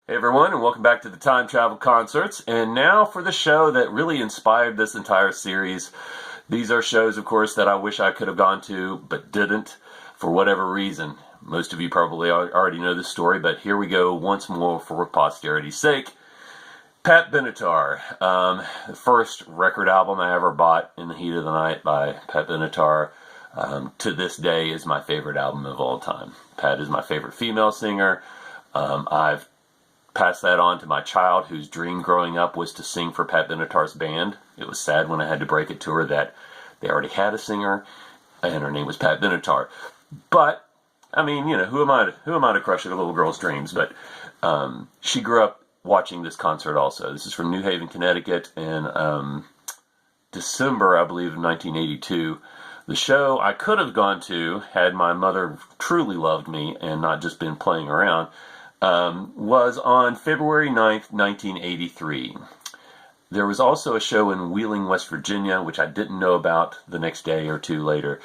Hey everyone, and welcome back to the Time Travel Concerts. And now for the show that really inspired this entire series. These are shows, of course, that I wish I could have gone to, but didn't, for whatever reason. Most of you probably already know this story, but here we go once more for posterity's sake. Pat Benatar, the first record album I ever bought, In the Heat of the Night by Pat Benatar, to this day is my favorite album of all time. Pat is my favorite female singer. I've passed that on to my child, whose dream growing up was to sing for Pat Benatar's band. It was sad when I had to break it to her that they already had a singer, and her name was Pat Benatar. But I mean, you know, who am I to crush a little girl's dreams? But she grew up watching this concert also. This is from New Haven, Connecticut, in December, I believe, of 1982. The show I could have gone to had my mother truly loved me and not just been playing around. Was on February 9th, 1983. There was also a show in Wheeling, West Virginia, which I didn't know about the next day or two later.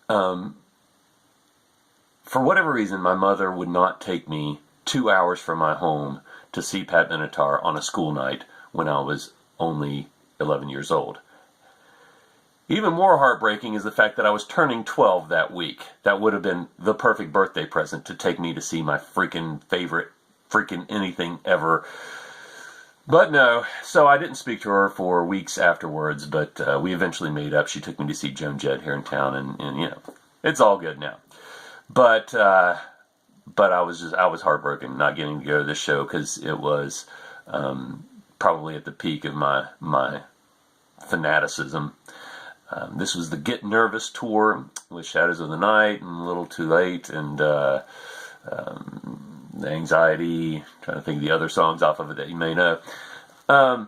For whatever reason, my mother would not take me 2 hours from my home to see Pat Benatar on a school night when I was only 11 years old. Even more heartbreaking is the fact that I was turning 12 that week. That would have been the perfect birthday present to take me to see my freaking favorite freaking anything ever. But no, so I didn't speak to her for weeks afterwards, but we eventually made up. She took me to see Joan Jett here in town, and you know, it's all good now. But I was heartbroken not getting to go to this show because it was probably at the peak of my fanaticism. This was the Get Nervous tour with Shadows of the Night and A Little Too Late and The Anxiety. Trying to think of the other songs off of it that you may know. And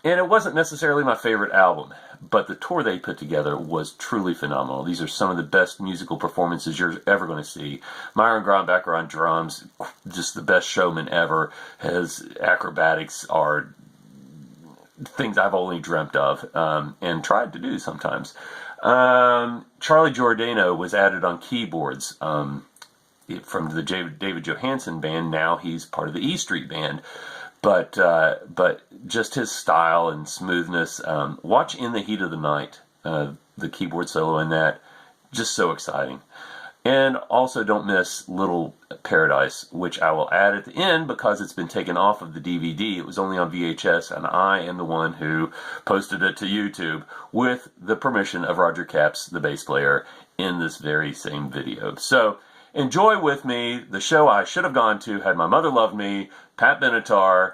it wasn't necessarily my favorite album, but the tour they put together was truly phenomenal. These are some of the best musical performances you're ever going to see. Myron Grombacher on drums, just the best showman ever. His acrobatics are things I've only dreamt of and tried to do sometimes. Charlie Giordano was added on keyboards from the David Johansen band. Now he's part of the E Street Band. But just his style and smoothness. Watch In the Heat of the Night, the keyboard solo in that. Just so exciting. And also don't miss Little Paradise, which I will add at the end because it's been taken off of the DVD. It was only on VHS, and I am the one who posted it to YouTube with the permission of Roger Capps, the bass player, in this very same video. So enjoy with me the show I should have gone to had my mother loved me, Pat Benatar.